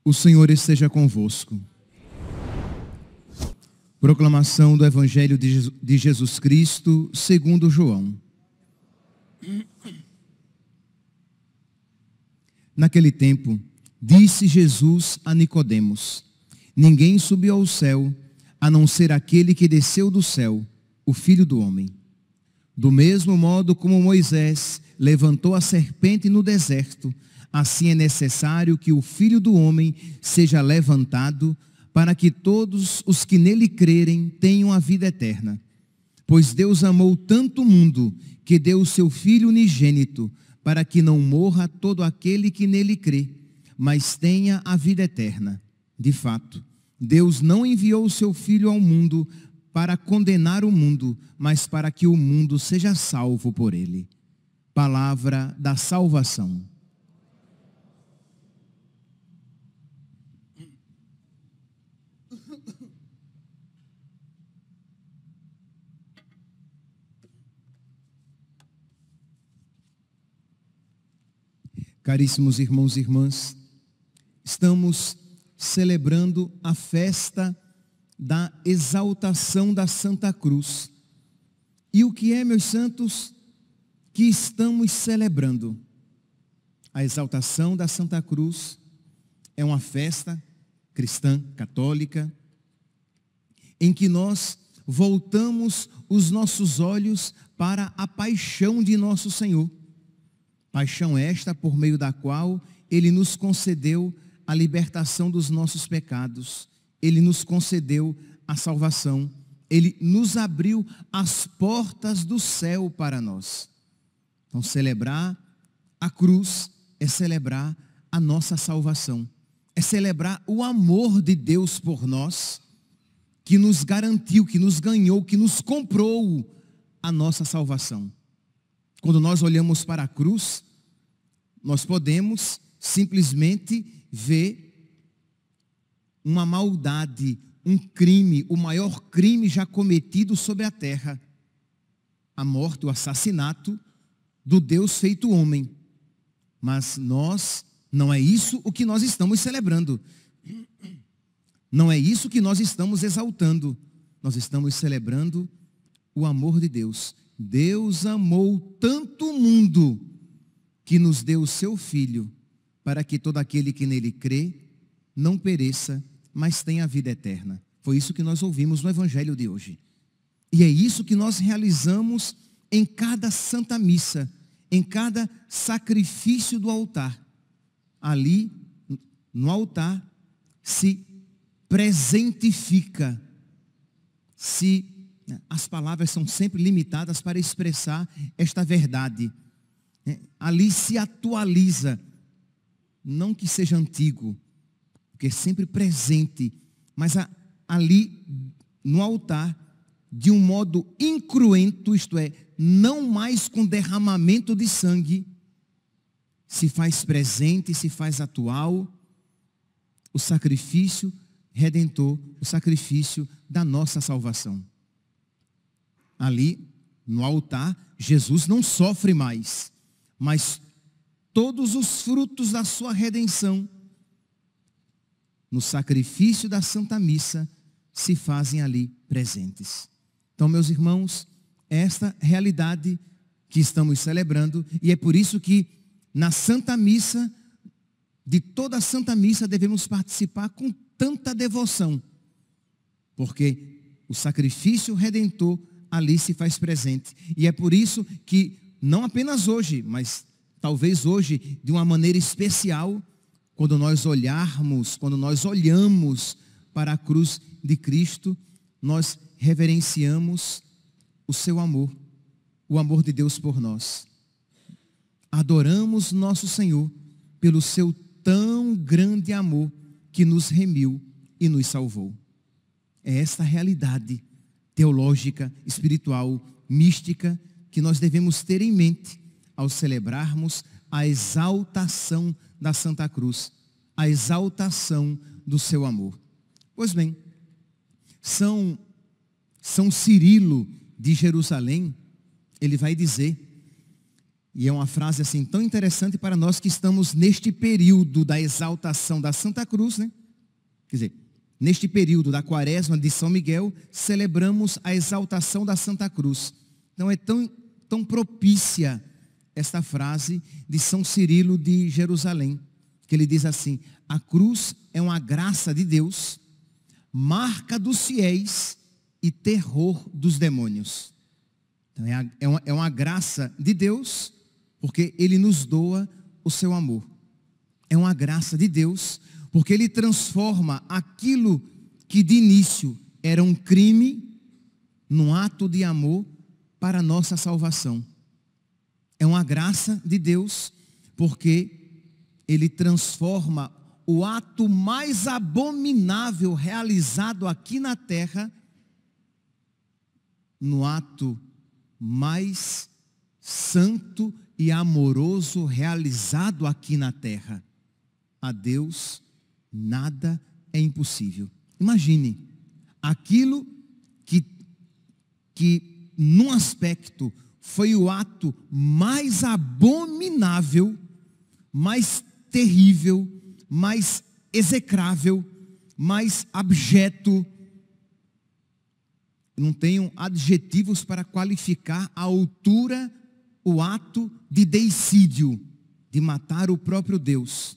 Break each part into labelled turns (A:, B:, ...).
A: O Senhor esteja convosco. Proclamação do Evangelho de Jesus Cristo, segundo João. Naquele tempo, disse Jesus a Nicodemos: ninguém subiu ao céu, a não ser aquele que desceu do céu, o Filho do Homem. Do mesmo modo como Moisés levantou a serpente no deserto, assim é necessário que o Filho do Homem seja levantado, para que todos os que nele crerem tenham a vida eterna. Pois Deus amou tanto o mundo, que deu o seu Filho unigênito, para que não morra todo aquele que nele crê, mas tenha a vida eterna. De fato, Deus não enviou o seu Filho ao mundo para condenar o mundo, mas para que o mundo seja salvo por ele. Palavra da salvação. Caríssimos irmãos e irmãs, estamos celebrando a festa da exaltação da Santa Cruz. E o que é, meus santos, que estamos celebrando? A exaltação da Santa Cruz é uma festa cristã, católica, em que nós voltamos os nossos olhos para a paixão de nosso Senhor. Paixão esta por meio da qual Ele nos concedeu a libertação dos nossos pecados. Ele nos concedeu a salvação. Ele nos abriu as portas do céu para nós. Então, celebrar a cruz é celebrar a nossa salvação. É celebrar o amor de Deus por nós, que nos garantiu, que nos ganhou, que nos comprou a nossa salvação. Quando nós olhamos para a cruz, nós podemos simplesmente ver uma maldade, um crime, o maior crime já cometido sobre a terra. A morte, o assassinato do Deus feito homem. Mas não é isso o que nós estamos celebrando. Não é isso que nós estamos exaltando. Nós estamos celebrando o amor de Deus. Deus amou tanto o mundo que nos deu o seu Filho, para que todo aquele que nele crê não pereça, mas tenha a vida eterna. Foi isso que nós ouvimos no Evangelho de hoje. E é isso que nós realizamos em cada Santa Missa, em cada sacrifício do altar. Ali, no altar, se presentifica, as palavras são sempre limitadas para expressar esta verdade. Ali se atualiza, não que seja antigo, porque é sempre presente, mas ali no altar, de um modo incruento, isto é, não mais com derramamento de sangue, se faz presente, se faz atual, o sacrifício redentor, o sacrifício da nossa salvação. Ali, no altar, Jesus não sofre mais, mas todos os frutos da sua redenção, no sacrifício da Santa Missa, se fazem ali presentes. Então, meus irmãos, esta realidade que estamos celebrando, e é por isso que na Santa Missa, de toda a Santa Missa, devemos participar com tanta devoção, porque o sacrifício redentor ali se faz presente. E é por isso que, não apenas hoje, mas talvez hoje, de uma maneira especial, quando nós olhamos para a cruz de Cristo, nós reverenciamos o seu amor, o amor de Deus por nós. Adoramos nosso Senhor pelo seu tão grande amor que nos remiu e nos salvou. É esta realidade teológica, espiritual, mística que nós devemos ter em mente ao celebrarmos a exaltação da Santa Cruz, a exaltação do seu amor. Pois bem, São Cirilo de Jerusalém, ele vai dizer, e é uma frase assim tão interessante para nós que estamos neste período da exaltação da Santa Cruz, né? Quer dizer, neste período da Quaresma de São Miguel, celebramos a exaltação da Santa Cruz. Então é tão propícia esta frase de São Cirilo de Jerusalém, que ele diz assim: a cruz é uma graça de Deus, marca dos fiéis e terror dos demônios. Então é uma graça de Deus, porque Ele nos doa o seu amor. É uma graça de Deus, porque Ele transforma aquilo que de início era um crime, num ato de amor para a nossa salvação. É uma graça de Deus, porque Ele transforma o ato mais abominável realizado aqui na terra, no ato mais santo e amoroso realizado aqui na terra. A Deus nada é impossível. Imagine, aquilo que num aspecto foi o ato mais abominável, mais terrível, mais execrável, mais abjeto. Não tenho adjetivos para qualificar a altura, o ato de deicídio, de matar o próprio Deus.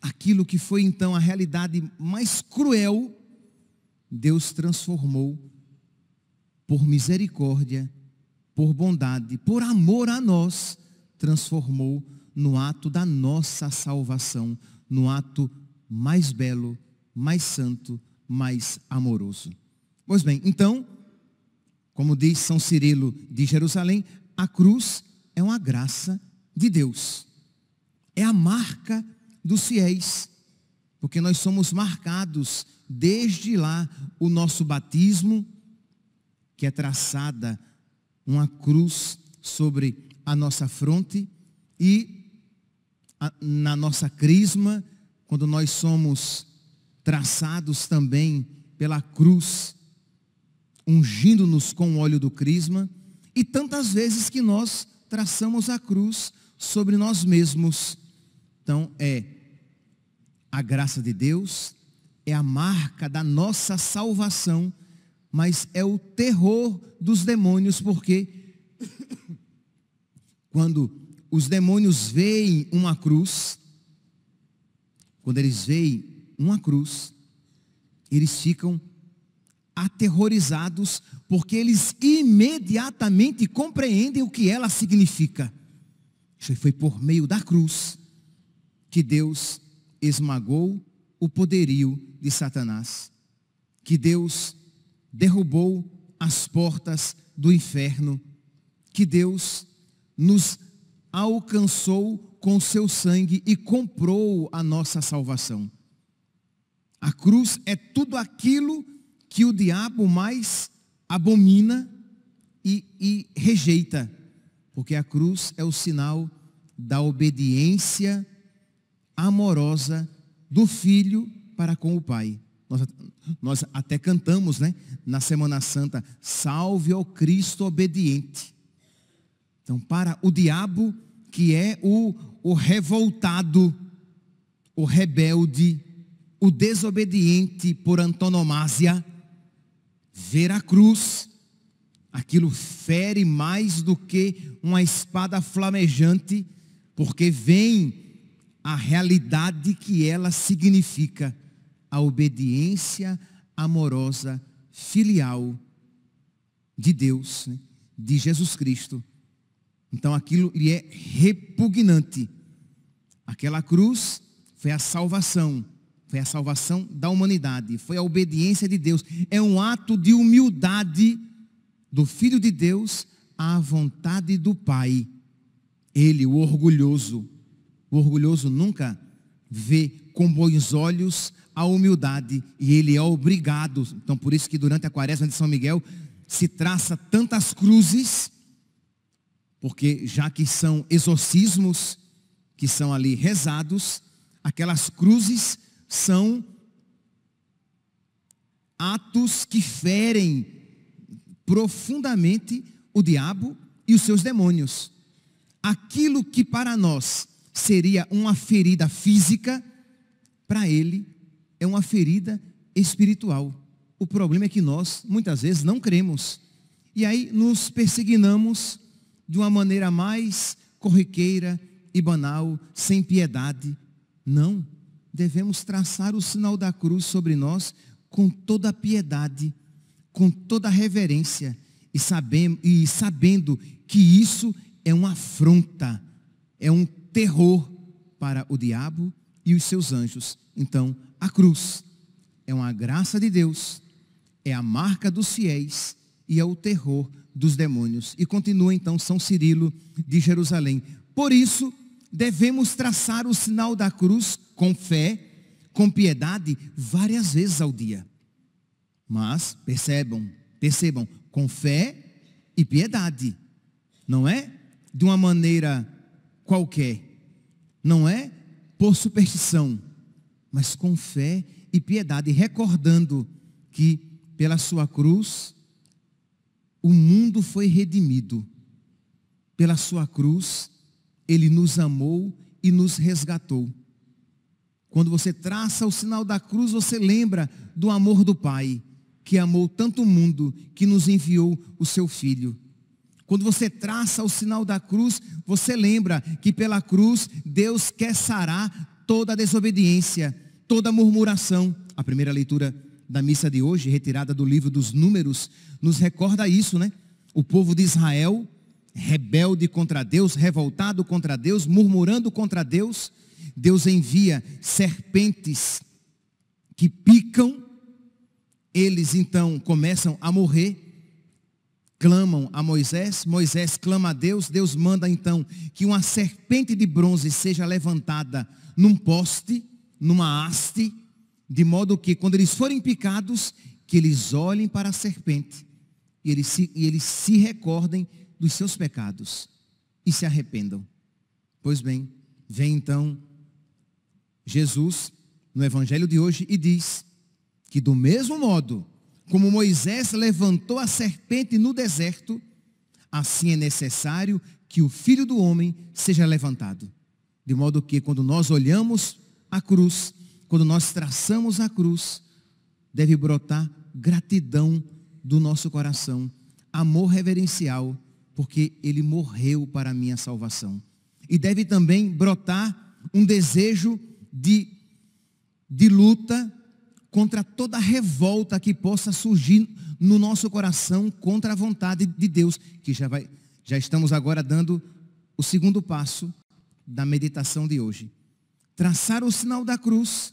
A: Aquilo que foi então a realidade mais cruel, Deus transformou por misericórdia, por bondade, por amor a nós, transformou no ato da nossa salvação, no ato mais belo, mais santo, mais amoroso. Pois bem, então, como diz São Cirilo de Jerusalém, a cruz é uma graça de Deus. É a marca dos fiéis, porque nós somos marcados desde lá, o nosso batismo, que é traçada uma cruz sobre a nossa fronte, e na nossa crisma, quando nós somos traçados também pela cruz, ungindo-nos com o óleo do crisma, e tantas vezes que nós traçamos a cruz sobre nós mesmos. Então é a graça de Deus, é a marca da nossa salvação, mas é o terror dos demônios, porque quando os demônios veem uma cruz, quando eles veem uma cruz, eles ficam aterrorizados, porque eles imediatamente compreendem o que ela significa. Foi por meio da cruz que Deus esmagou o poderio de Satanás, que Deus derrubou as portas do inferno, que Deus nos alcançou com seu sangue e comprou a nossa salvação. A cruz é tudo aquilo que o diabo mais abomina e rejeita, porque a cruz é o sinal da obediência amorosa do Filho para com o Pai. Nós até cantamos, né, na Semana Santa: salve ao Cristo obediente. Então, para o diabo, que é o revoltado, o rebelde, o desobediente por antonomasia, ver a cruz, aquilo fere mais do que uma espada flamejante, porque vem a realidade que ela significa, a obediência amorosa, filial de Deus, né, de Jesus Cristo. Então aquilo lhe é repugnante. Aquela cruz foi a salvação da humanidade, foi a obediência de Deus. É um ato de humildade do Filho de Deus à vontade do Pai. Ele, o orgulhoso nunca vê com bons olhos a humildade, e ele é obrigado. Então por isso que durante a Quaresma de São Miguel se traça tantas cruzes, porque já que são exorcismos que são ali rezados, aquelas cruzes são atos que ferem profundamente o diabo e os seus demônios. Aquilo que para nós seria uma ferida física, para ele é uma ferida espiritual. O problema é que nós, muitas vezes, não cremos. E aí nos persignamos de uma maneira mais corriqueira e banal, sem piedade. Não, devemos traçar o sinal da cruz sobre nós com toda a piedade, com toda a reverência, e sabendo que isso é uma afronta, é um terror para o diabo e os seus anjos. Então, a cruz é uma graça de Deus, é a marca dos fiéis e é o terror dos demônios. E continua então São Cirilo de Jerusalém. Por isso, devemos traçar o sinal da cruz com fé, com piedade, várias vezes ao dia. Mas, percebam, com fé e piedade. Não é de uma maneira qualquer. Não é por superstição, mas com fé e piedade, recordando que pela sua cruz o mundo foi redimido. Pela sua cruz ele nos amou e nos resgatou. Quando você traça o sinal da cruz, você lembra do amor do Pai, que amou tanto o mundo, que nos enviou o seu Filho. Quando você traça o sinal da cruz, você lembra que pela cruz Deus quer sarar toda a desobediência, toda a murmuração. A primeira leitura da missa de hoje, retirada do livro dos Números, nos recorda isso, né? O povo de Israel, rebelde contra Deus, revoltado contra Deus, murmurando contra Deus, Deus envia serpentes que picam, eles então começam a morrer, clamam a Moisés, Moisés clama a Deus, Deus manda então que uma serpente de bronze seja levantada num poste, numa haste, de modo que quando eles forem picados, que eles olhem para a serpente e eles se recordem dos seus pecados e se arrependam. Pois bem, vem então Jesus no evangelho de hoje e diz que do mesmo modo como Moisés levantou a serpente no deserto, assim é necessário que o Filho do Homem seja levantado. De modo que quando nós olhamos a cruz, quando nós traçamos a cruz, deve brotar gratidão do nosso coração, amor reverencial, porque Ele morreu para a minha salvação. E deve também brotar um desejo de luta contra toda revolta que possa surgir no nosso coração contra a vontade de Deus, que já estamos agora dando o segundo passo da meditação de hoje. Traçar o sinal da cruz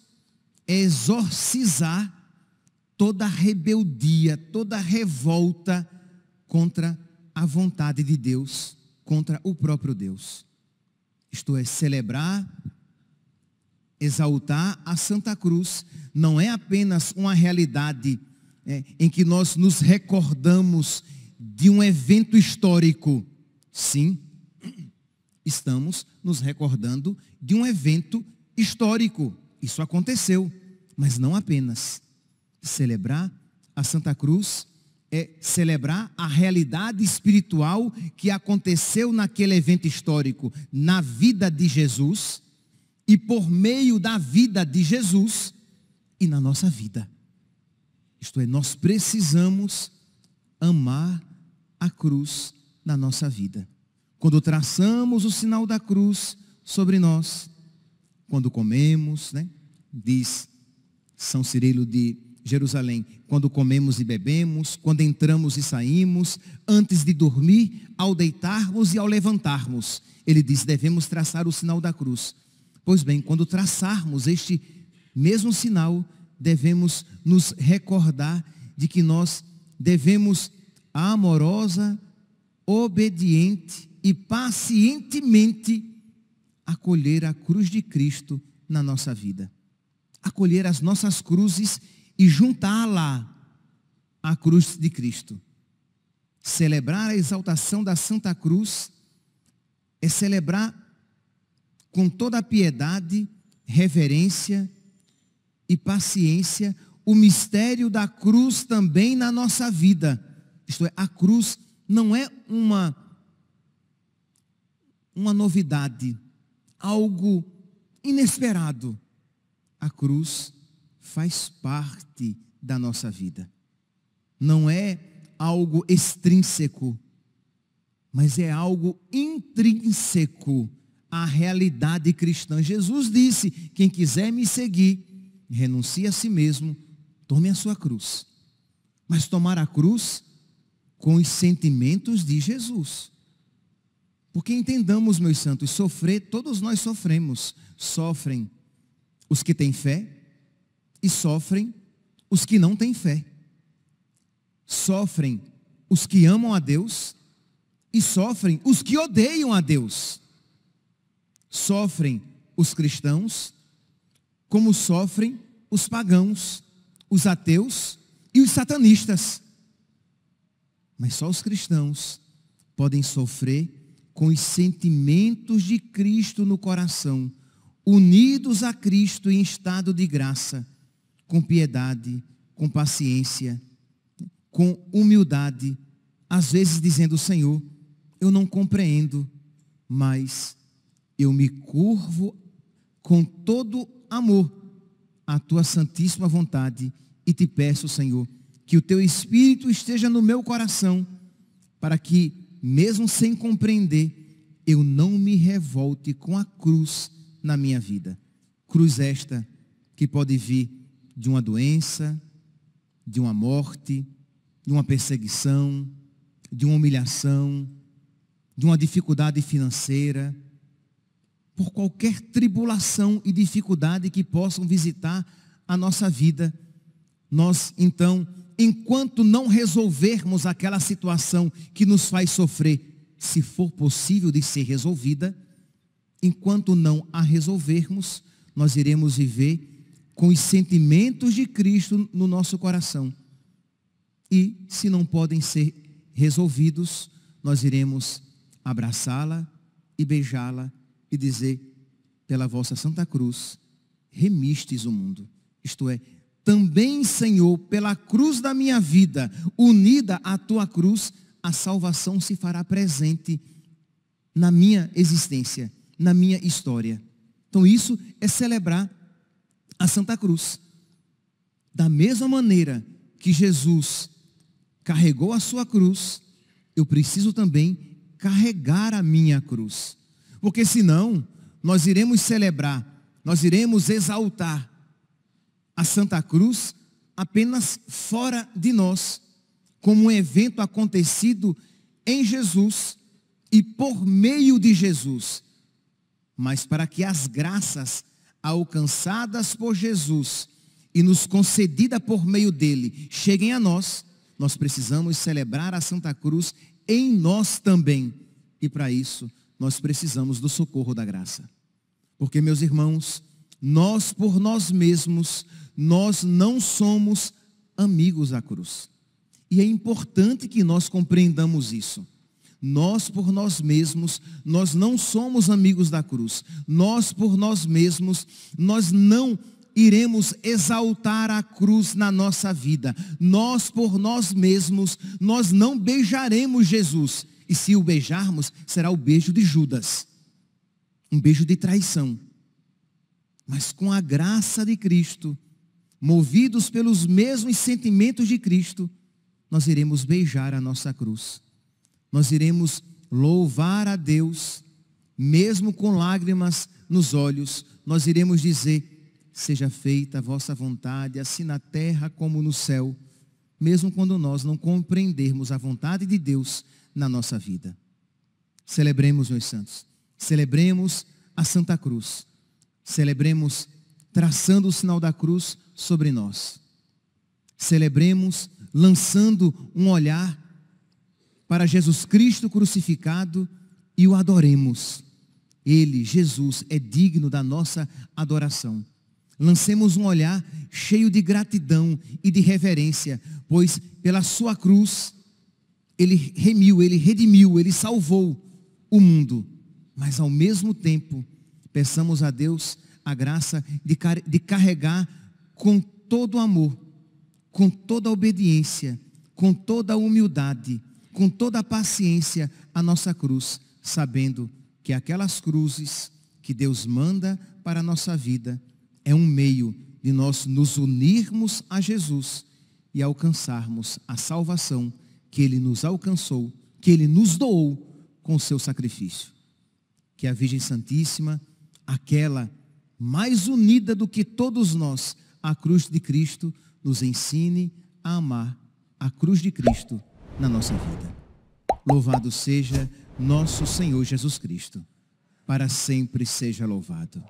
A: é exorcizar toda rebeldia, toda revolta contra a vontade de Deus, contra o próprio Deus. Isto é, celebrar, exaltar a Santa Cruz não é apenas uma realidade em que nós nos recordamos de um evento histórico. Sim, estamos nos recordando de um evento histórico. Isso aconteceu, mas não apenas. Celebrar a Santa Cruz é celebrar a realidade espiritual que aconteceu naquele evento histórico, na vida de Jesus, e por meio da vida de Jesus e na nossa vida. Isto é, nós precisamos amar a cruz na nossa vida. Quando traçamos o sinal da cruz sobre nós, quando comemos, né? Diz São Cirilo de Jerusalém, quando comemos e bebemos, quando entramos e saímos, antes de dormir, ao deitarmos e ao levantarmos, ele diz, devemos traçar o sinal da cruz. Pois bem, quando traçarmos este mesmo sinal, devemos nos recordar de que nós devemos amorosa, obediente e pacientemente acolher a cruz de Cristo na nossa vida. Acolher as nossas cruzes e juntá-la à cruz de Cristo. Celebrar a exaltação da Santa Cruz é celebrar com toda a piedade, reverência e paciência o mistério da cruz também na nossa vida. Isto é, a cruz não é uma novidade, algo inesperado. A cruz faz parte da nossa vida. Não é algo extrínseco, mas é algo intrínseco à realidade cristã. Jesus disse: quem quiser me seguir, renuncie a si mesmo, tome a sua cruz. Mas tomar a cruz com os sentimentos de Jesus. Porque entendamos, meus santos, sofrer, todos nós sofremos. Sofrem os que têm fé e sofrem os que não têm fé. Sofrem os que amam a Deus e sofrem os que odeiam a Deus. Sofrem os cristãos como sofrem os pagãos, os ateus e os satanistas. Mas só os cristãos podem sofrer com os sentimentos de Cristo no coração, unidos a Cristo em estado de graça, com piedade, com paciência, com humildade, às vezes dizendo: Senhor, eu não compreendo, mas eu me curvo com todo amor à tua santíssima vontade e te peço, Senhor, que o teu Espírito esteja no meu coração, para que, mesmo sem compreender, eu não me revolte com a cruz na minha vida. Cruz esta que pode vir de uma doença, de uma morte, de uma perseguição, de uma humilhação, de uma dificuldade financeira, por qualquer tribulação e dificuldade que possam visitar a nossa vida. Nós, então, enquanto não resolvermos aquela situação que nos faz sofrer, se for possível de ser resolvida, enquanto não a resolvermos, nós iremos viver com os sentimentos de Cristo no nosso coração. E, se não podem ser resolvidos, nós iremos abraçá-la e beijá-la e dizer: pela vossa Santa Cruz, remistes o mundo. Isto é, também, Senhor, pela cruz da minha vida, unida à tua cruz, a salvação se fará presente na minha existência, na minha história. Então isso é celebrar a Santa Cruz. Da mesma maneira que Jesus carregou a sua cruz, eu preciso também carregar a minha cruz. Porque senão, nós iremos celebrar, nós iremos exaltar a Santa Cruz apenas fora de nós, como um evento acontecido em Jesus e por meio de Jesus. Mas para que as graças alcançadas por Jesus e nos concedidas por meio dele cheguem a nós, nós precisamos celebrar a Santa Cruz em nós também. E para isso, nós precisamos do socorro da graça. Porque, meus irmãos, nós por nós mesmos, nós não somos amigos da cruz. E é importante que nós compreendamos isso. Nós por nós mesmos, nós não somos amigos da cruz. Nós por nós mesmos, nós não iremos exaltar a cruz na nossa vida. Nós por nós mesmos, nós não beijaremos Jesus. E se o beijarmos, será o beijo de Judas. Um beijo de traição. Mas com a graça de Cristo, movidos pelos mesmos sentimentos de Cristo, nós iremos beijar a nossa cruz. Nós iremos louvar a Deus, mesmo com lágrimas nos olhos. Nós iremos dizer: seja feita a vossa vontade, assim na terra como no céu, mesmo quando nós não compreendermos a vontade de Deus na nossa vida. Celebremos, meus santos, celebremos a Santa Cruz, celebremos traçando o sinal da cruz sobre nós, celebremos lançando um olhar para Jesus Cristo crucificado e o adoremos. Ele, Jesus, é digno da nossa adoração. Lancemos um olhar cheio de gratidão e de reverência, pois pela sua cruz, Ele remiu, Ele redimiu, Ele salvou o mundo. mas ao mesmo tempo, peçamos a Deus a graça de carregar com todo amor, com toda obediência, com toda humildade, com toda a paciência a nossa cruz, sabendo que aquelas cruzes que Deus manda para a nossa vida é um meio de nós nos unirmos a Jesus e alcançarmos a salvação que Ele nos alcançou, que Ele nos doou com o seu sacrifício. Que a Virgem Santíssima, aquela mais unida do que todos nós, a cruz de Cristo, nos ensine a amar a cruz de Cristo na nossa vida. Louvado seja nosso Senhor Jesus Cristo. Para sempre seja louvado.